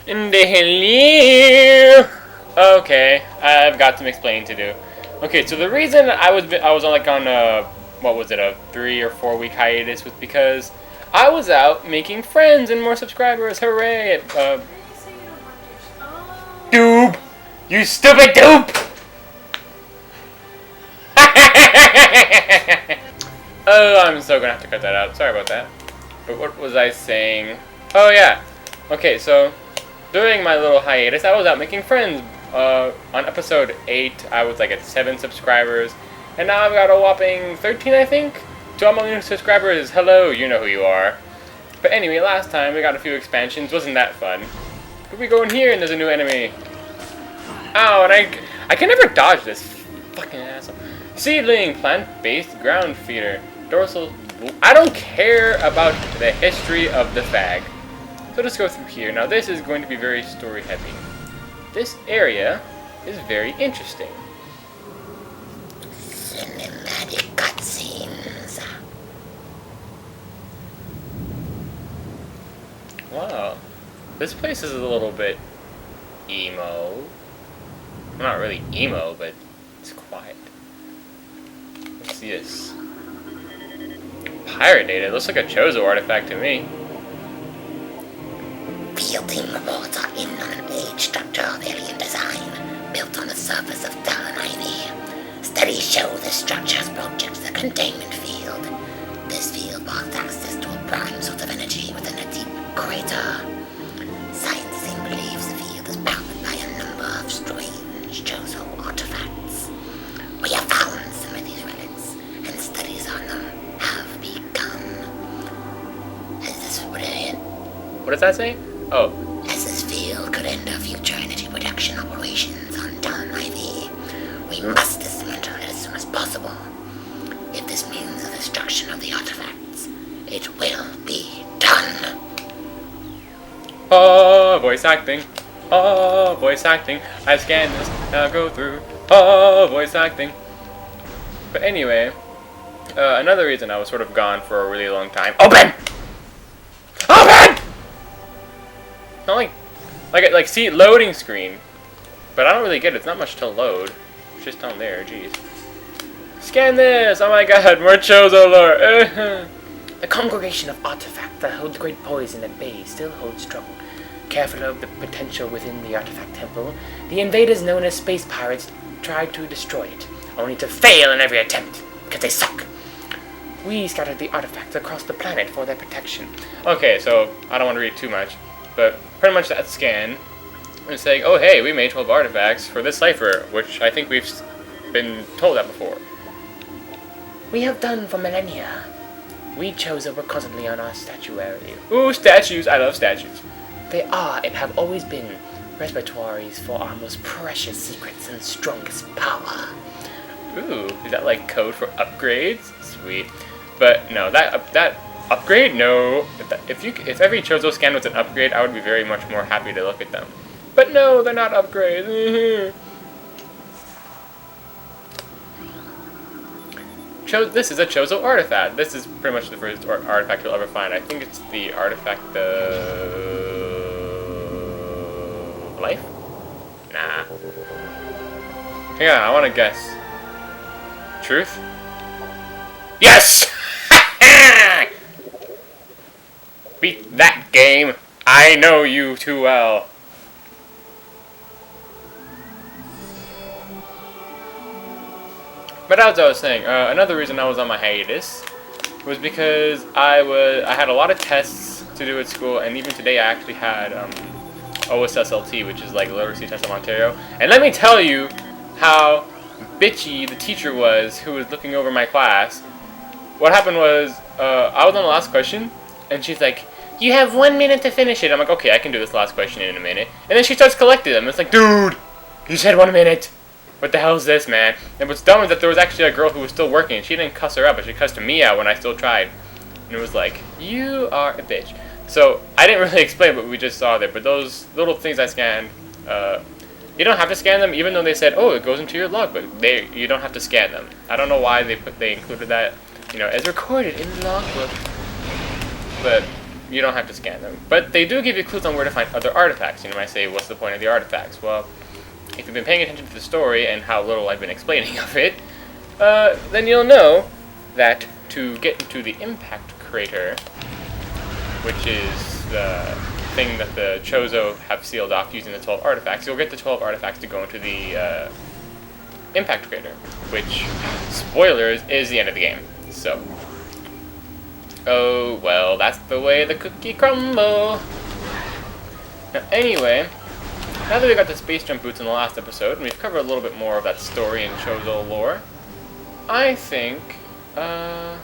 Hello. Okay, I've got some explaining to do. Okay, so the reason I was on like on what was it, a 3 or 4 week hiatus was because I was out making friends and more subscribers. Hooray! Doob, you stupid doob! Oh, I'm so gonna have to cut that out. Sorry about that. But what was I saying? Oh yeah. Okay, so during my little hiatus, I was out making friends. On episode 8, I was like at 7 subscribers, and now I've got a whopping 13, I think. To all my new subscribers, hello, you know who you are. But anyway, last time we got a few expansions. Wasn't that fun? Could we go in here and there's a new enemy? Ow, and I can never dodge this fucking asshole. Seedling, plant-based ground feeder, dorsal. I don't care about the history of the fag. So let's go through here. Now this is going to be very story heavy. This area is very interesting. Cinematic cutscenes. Wow. This place is a little bit emo. Not really emo, but it's quiet. What's this? Pirate data. It looks like a Chozo artifact to me. Fielding water in an age structure of alien design, built on the surface of darn ivy. Studies show the structures projects the containment field. This field blocks access to a prime source of energy within a deep crater. Science team believes the field is powered by a number of strange Chozo artifacts. We have found some of these relics, and studies on them have begun. Is this brilliant? What does that say? Oh. As this field could end our future energy production operations on Darn Ivy, we must dismantle it as soon as possible. If this means the destruction of the artifacts, it will be done. Oh, voice acting. Oh, voice acting. I scanned this, now go through. Oh, voice acting. But anyway, another reason I was sort of gone for a really long time. Open! Open! Not like see loading screen, but I don't really get it. It's not much to load. It's just down there. Jeez. Scan this. Oh my God, more Chozo lore. The congregation of artifacts that hold great poison at bay still holds strong. Careful of the potential within the artifact temple, the invaders known as space pirates tried to destroy it, only to fail in every attempt because they suck. We scattered the artifacts across the planet for their protection. Okay, so I don't want to read too much, but pretty much that scan is saying, oh hey, we made 12 artifacts for this cipher, which I think we've been told that before. We have done for millennia. We Chozo were constantly on our statuary. Ooh, statues! I love statues. They are and have always been repositories for our most precious secrets and strongest power. Ooh, is that like code for upgrades? Sweet. But no, that upgrade? No. If every Chozo scan was an upgrade, I would be very much more happy to look at them. But no, they're not upgrades. This is a Chozo artifact. This is pretty much the first artifact you'll ever find. I think it's the artifact of life? Nah. Yeah, I want to guess. Truth? Yes! Beat that game. I know you too well. But as I was saying, another reason I was on my hiatus was because I had a lot of tests to do at school, and even today I actually had OSSLT, which is like Literacy Test of Ontario. And let me tell you how bitchy the teacher was who was looking over my class. What happened was, I was on the last question, and she's like, you have 1 minute to finish it. I'm like, okay, I can do this last question in a minute. And then she starts collecting them. It's like, dude, you said 1 minute. What the hell is this, man? And what's dumb is that there was actually a girl who was still working, and she didn't cuss her out, but she cussed me out when I still tried. And it was like, you are a bitch. So, I didn't really explain what we just saw there, but those little things I scanned, you don't have to scan them, even though they said, oh, it goes into your logbook. You don't have to scan them. I don't know why they included that, as recorded in the logbook. But you don't have to scan them. But they do give you clues on where to find other artifacts. You might say, what's the point of the artifacts? Well, if you've been paying attention to the story and how little I've been explaining of it, then you'll know that to get into the impact crater, which is the thing that the Chozo have sealed off using the 12 artifacts, you'll get the 12 artifacts to go into the impact crater, which, spoilers, is the end of the game. So, oh well, that's the way the cookie crumble. Now, anyway, now that we got the space jump boots in the last episode, and we've covered a little bit more of that story and Chozo lore, I think, yeah,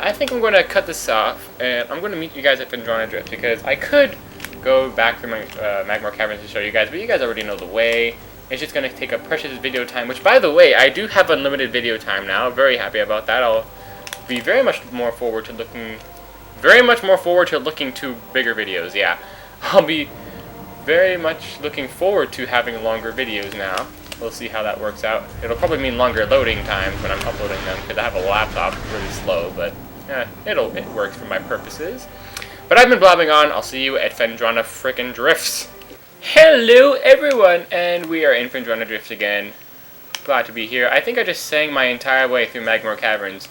I think I'm going to cut this off, and I'm going to meet you guys at Phendrana Drift, because I could go back through my Magmar Caverns to show you guys, but you guys already know the way. It's just going to take up precious video time, which, by the way, I do have unlimited video time now. Very happy about that. I'll be very much more forward to looking to bigger videos, yeah. I'll be very much looking forward to having longer videos now. We'll see how that works out. It'll probably mean longer loading times when I'm uploading them, because I have a laptop really slow, but it works for my purposes. But I've been blabbing on. I'll see you at Phendrana frickin' Drifts. Hello everyone, and we are in Phendrana Drifts again. Glad to be here. I think I just sang my entire way through Magmar Caverns.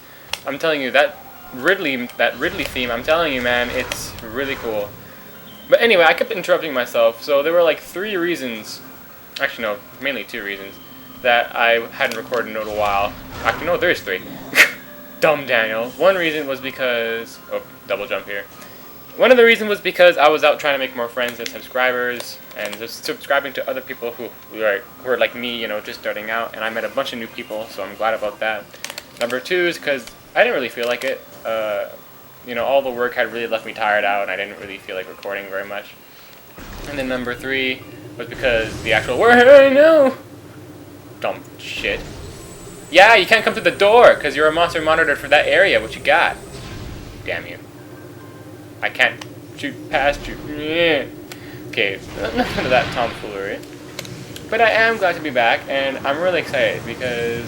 I'm telling you, that Ridley theme, I'm telling you, man, it's really cool. But anyway, I kept interrupting myself, so there were like 3 reasons, actually no, mainly 2 reasons, that I hadn't recorded in a little while. Actually no, there's 3. Dumb Daniel. One reason was because, oh, double jump here. One of the reasons was because I was out trying to make more friends and subscribers, and just subscribing to other people who were like me, you know, just starting out, and I met a bunch of new people, so I'm glad about that. Number 2 is because I didn't really feel like it. You know, all the work had really left me tired out, and I didn't really feel like recording very much. And then number 3 was because the actual work, I know! Dumb shit. Yeah, you can't come to the door, because you're a monster monitored for that area. What you got? Damn you. I can't shoot past you. Yeah. Okay, none of that tomfoolery. But I am glad to be back, and I'm really excited because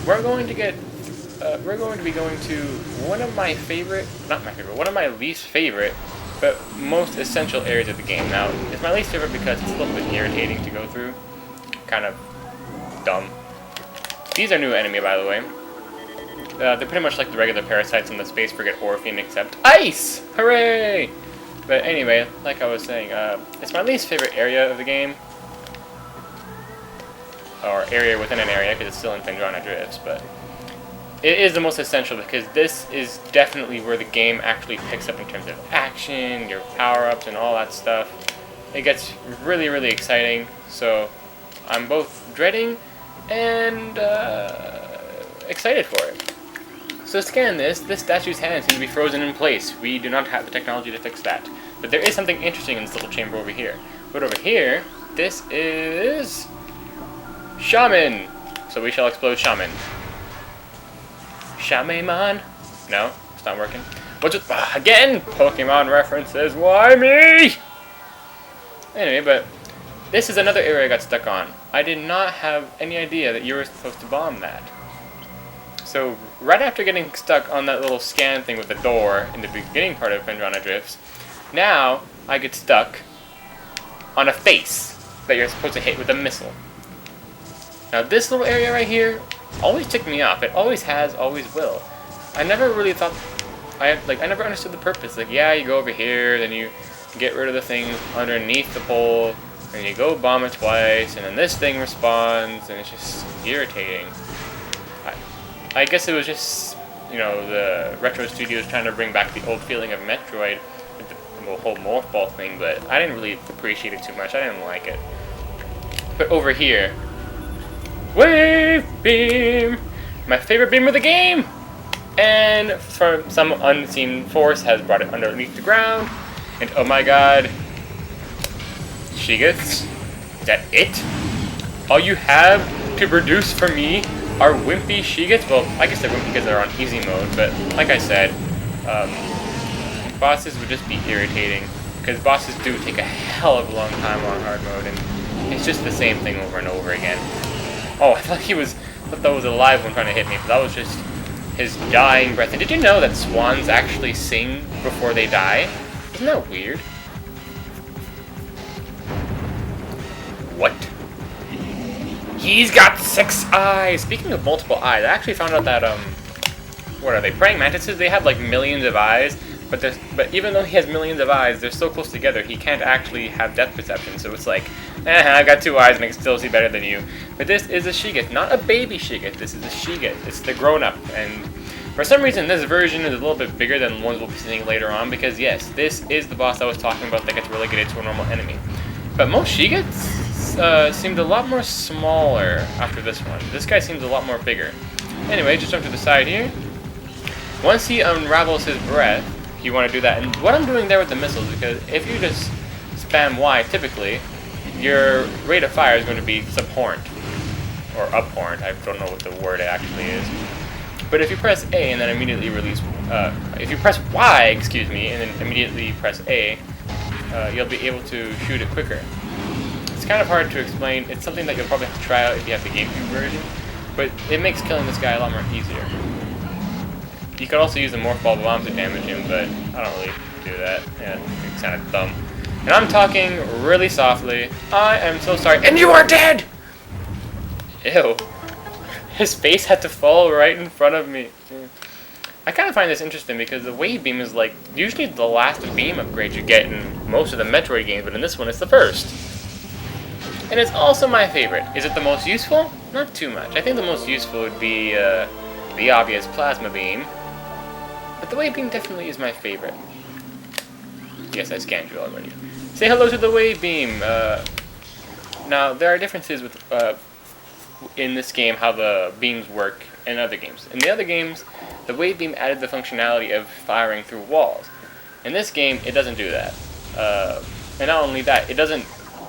we're going to be going to one of my favorite, not my favorite, one of my least favorite, but most essential areas of the game. Now, it's my least favorite because it's a little bit irritating to go through. Kind of dumb. These are new enemy, by the way. They're pretty much like the regular parasites in the Space Frigate Orpheum, except ice! Hooray! But anyway, like I was saying, it's my least favorite area of the game. Or area within an area, because it's still in Phendrana Drifts, but it is the most essential because this is definitely where the game actually picks up in terms of action, your power-ups, and all that stuff. It gets really, really exciting, so I'm both dreading and excited for it. So scan this. This statue's hand seems to be frozen in place. We do not have the technology to fix that. But there is something interesting in this little chamber over here. But over here, this is Shaman. So we shall explode Shaman. Shaman? No, it's not working. What's it? Again, Pokemon references. Why me? Anyway, but this is another area I got stuck on. I did not have any idea that you were supposed to bomb that. So, right after getting stuck on that little scan thing with the door in the beginning part of Phendrana Drifts, now I get stuck on a face that you're supposed to hit with a missile. Now, this little area right here always ticked me off. It always has, always will. I never really thought, I never understood the purpose. Like, yeah, you go over here, then you get rid of the thing underneath the pole, and you go bomb it twice, and then this thing responds, and it's just irritating. I guess it was just, you know, the Retro Studios trying to bring back the old feeling of Metroid with the whole morph ball thing, but I didn't really appreciate it too much. I didn't like it. But over here, Wave Beam! My favorite beam of the game! And from some unseen force has brought it underneath the ground, and oh my god, Shigeths? Is that it? All you have to produce for me are wimpy Shigeths? Well, I guess they're wimpy because they're on easy mode, but like I said, bosses would just be irritating, because bosses do take a hell of a long time on hard mode, and it's just the same thing over and over again. Oh, I thought that was a live one trying to hit me, but that was just his dying breath. And did you know that swans actually sing before they die? Isn't that weird? What? He's got 6 eyes! Speaking of multiple eyes, I actually found out that, what are they? Praying mantises, they have like millions of eyes, but even though he has millions of eyes, they're so close together, he can't actually have depth perception. So it's like, I've got 2 eyes and I can still see better than you. But this is a Shiget, not a baby Shiget. This is a Shiget. It's the grown-up. And for some reason, this version is a little bit bigger than the ones we'll be seeing later on, because yes, this is the boss I was talking about that gets relegated to a normal enemy. But most Shigets seemed a lot more smaller after this one. This guy seems a lot more bigger. Anyway, just jump to the side here. Once he unravels his breath, you want to do that. And what I'm doing there with the missiles, because if you just spam Y, typically, your rate of fire is going to be subhorned. Or uphorned, I don't know what the word actually is. But if you press A and then immediately release, if you press Y, excuse me, and then immediately press A, you'll be able to shoot it quicker. It's kind of hard to explain. It's something that you'll probably have to try out if you have the GameCube version, but it makes killing this guy a lot more easier. You could also use the Morph Ball Bomb to damage him, but I don't really do that. Yeah, it's kind of dumb. And I'm talking really softly. I am so sorry. And you are dead! Ew. His face had to fall right in front of me. I kind of find this interesting because the Wave Beam is like usually the last beam upgrade you get in most of the Metroid games, but in this one it's the first. And it's also my favorite. Is it the most useful? Not too much. I think the most useful would be the obvious Plasma Beam. But the Wave Beam definitely is my favorite. Yes, I scanned you already. Say hello to the Wave Beam! Now, there are differences with in this game how the beams work in other games. In the other games, the Wave Beam added the functionality of firing through walls. In this game, it doesn't do that. And not only that, it doesn't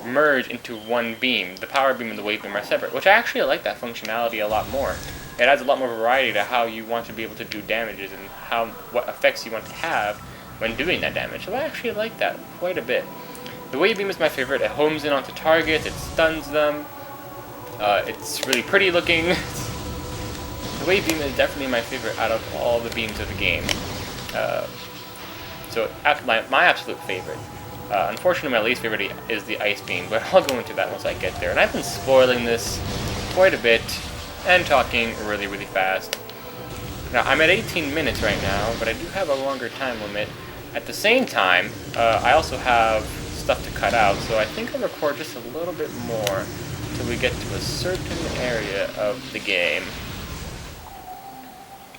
merge into one beam. The Power Beam and the Wave Beam are separate, which I actually like that functionality a lot more. It adds a lot more variety to how you want to be able to do damages and what effects you want to have when doing that damage. So I actually like that quite a bit. The Wave Beam is my favorite. It homes in onto targets, it stuns them. It's really pretty looking. The Wave Beam is definitely my favorite out of all the beams of the game. So my absolute favorite. Unfortunately, my least favorite is the Ice Beam, but I'll go into that once I get there. And I've been spoiling this quite a bit and talking really, really fast. Now, I'm at 18 minutes right now, but I do have a longer time limit. At the same time, I also have stuff to cut out, so I think I'll record just a little bit more till we get to a certain area of the game.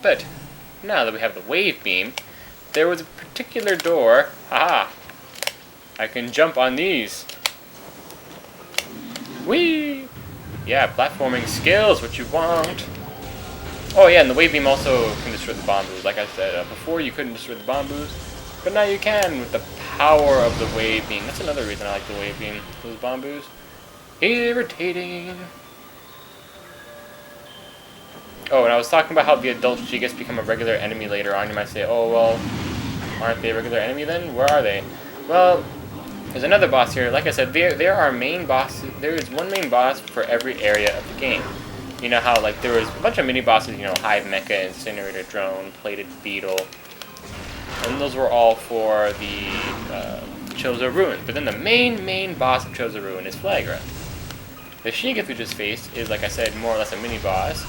But now that we have the Wave Beam, there was a particular door. Haha! I can jump on these. Whee! Yeah, platforming skills, what you want. Oh yeah, and the Wave Beam also can destroy the Bombus. Like I said, before you couldn't destroy the Bombus, but now you can with the power of the Wave Beam. That's another reason I like the Wave Beam. Those Bombus. Irritating. Oh, and I was talking about how the adult Shigets become a regular enemy later on. You might say, oh, well, aren't they a regular enemy then? Where are they? Well, there's another boss here. Like I said, there are main bosses. There is one main boss for every area of the game. You know how, like, there was a bunch of mini-bosses, you know, Hive Mecha, Incinerator Drone, Plated Beetle. And those were all for the Chozo Ruin. But then the main boss of Chozo Ruin is Flagra. The Shiget we just faced is, like I said, more or less a mini-boss.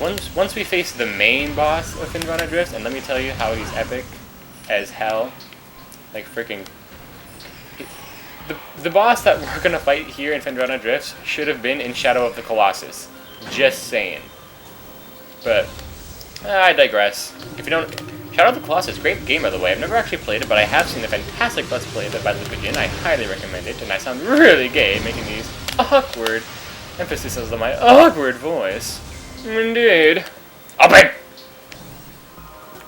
Once we face the main boss of Phendrana Drifts, and let me tell you how he's epic as hell. Like, freaking... The boss that we're gonna fight here in Phendrana Drifts should have been in Shadow of the Colossus. Just saying. But, I digress. If you don't... Shadow of the Colossus, great game by the way. I've never actually played it, but I have seen a fantastic Let's Play of it by Lucajin. I highly recommend it, and I sound really gay making these awkward emphasis on my awkward voice. Indeed. Open!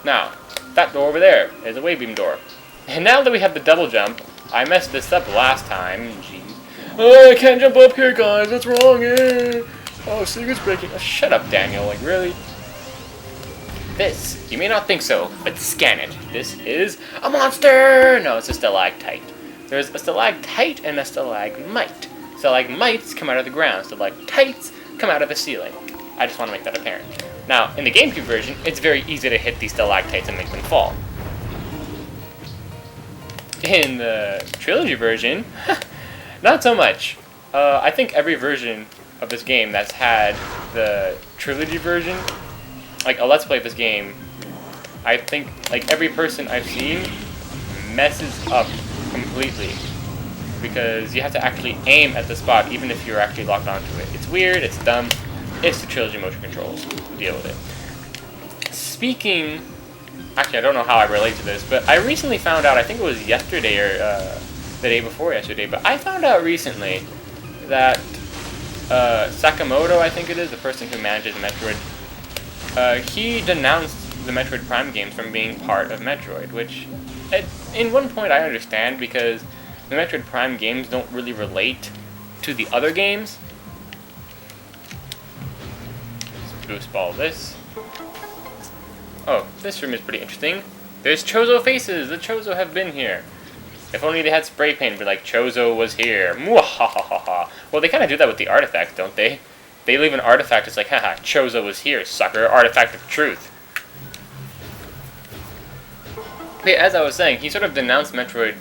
Now, that door over there is a Wave Beam door. And now that we have the double jump, I messed this up last time. Jeez. Oh, I can't jump up here, guys. What's wrong? Oh, secret's breaking. Oh, shut up, Daniel. Like, really? This, you may not think so, but scan it. This is a monster! No, it's a stalactite. There's a stalactite and a stalagmite. Stalagmites come out of the ground. Stalactites come out of the ceiling. I just want to make that apparent. Now, in the GameCube version, it's very easy to hit these stalactites and make them fall. In the Trilogy version, not so much. I think every version of this game that's had the Trilogy version, like a Let's Play of this game, I think like every person I've seen messes up completely. Because you have to actually aim at the spot even if you're actually locked onto it. It's weird, it's dumb, it's the Trilogy motion controls. Deal with it. Speaking... Actually, I don't know how I relate to this, but I recently found out, I think it was yesterday or the day before yesterday, but I found out recently that Sakamoto, I think it is, the person who manages Metroid, he denounced the Metroid Prime games from being part of Metroid, which, in one point I understand, because the Metroid Prime games don't really relate to the other games. Let's boost ball this. Oh, this room is pretty interesting. There's Chozo faces! The Chozo have been here. If only they had spray paint, but like, Chozo was here. Mwahahaha. Well, they kind of do that with the artifact, don't they? They leave an artifact, it's like, haha, Chozo was here, sucker. Artifact of truth. Okay, as I was saying, he sort of denounced Metroid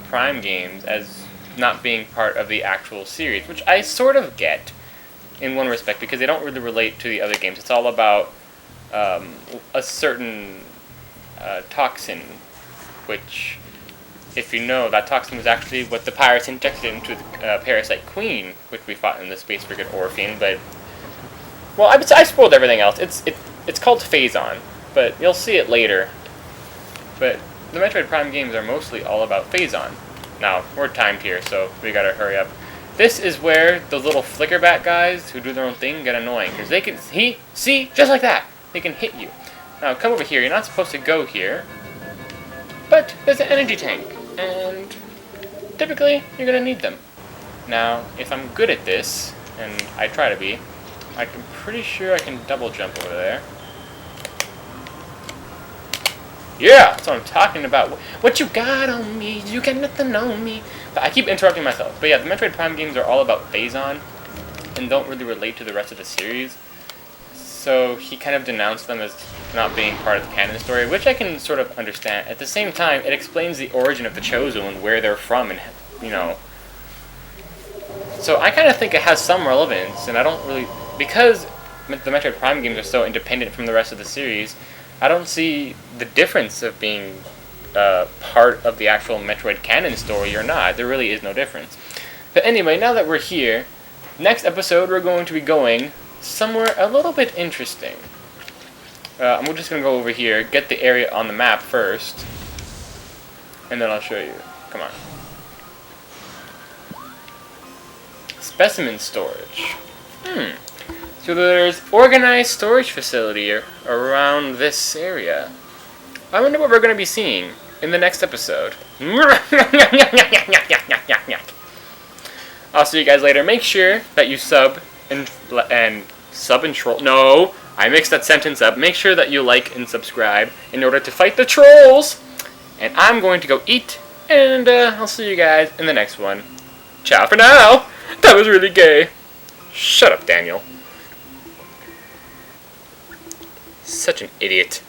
Prime games as not being part of the actual series, which I sort of get in one respect, because they don't really relate to the other games. It's all about a certain toxin, which, if you know, that toxin was actually what the pirates injected into the Parasite Queen, which we fought in the Space Frigate Orphean, but... Well, I spoiled everything else. It's called Phazon, but you'll see it later. But the Metroid Prime games are mostly all about Phazon. Now, we're timed here, so we gotta hurry up. This is where those little flickerbat guys who do their own thing get annoying, because they can... See? Just like that! They can hit you. Now, come over here. You're not supposed to go here. But there's an energy tank, and typically, you're going to need them. Now, if I'm good at this, and I try to be, I'm pretty sure I can double jump over there. Yeah, that's what I'm talking about. What you got on me? You got nothing on me. But I keep interrupting myself. But yeah, the Metroid Prime games are all about Phazon, and don't really relate to the rest of the series. So he kind of denounced them as not being part of the canon story, which I can sort of understand. At the same time, it explains the origin of the Chozo and where they're from, and, you know. So I kind of think it has some relevance, and I don't really... Because the Metroid Prime games are so independent from the rest of the series, I don't see the difference of being part of the actual Metroid canon story or not. There really is no difference. But anyway, now that we're here, next episode we're going to be going somewhere a little bit interesting. I'm just going to go over here, get the area on the map first, and then I'll show you. Come on. Specimen storage. So there's organized storage facility around this area. I wonder what we're going to be seeing in the next episode. I'll see you guys later. Make sure that you sub and troll. No, I mixed that sentence up. Make sure that you like and subscribe in order to fight the trolls. And I'm going to go eat, and I'll see you guys in the next one. Ciao for now. That was really gay. Shut up, Daniel. Such an idiot.